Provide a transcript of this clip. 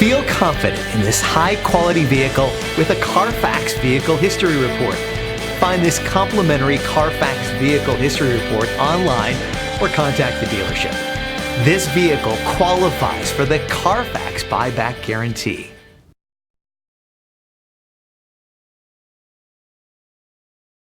Feel confident in this high-quality vehicle with a Carfax Vehicle History Report. Find this complimentary Carfax Vehicle History Report online or contact the dealership. This vehicle qualifies for the Carfax Buyback Guarantee.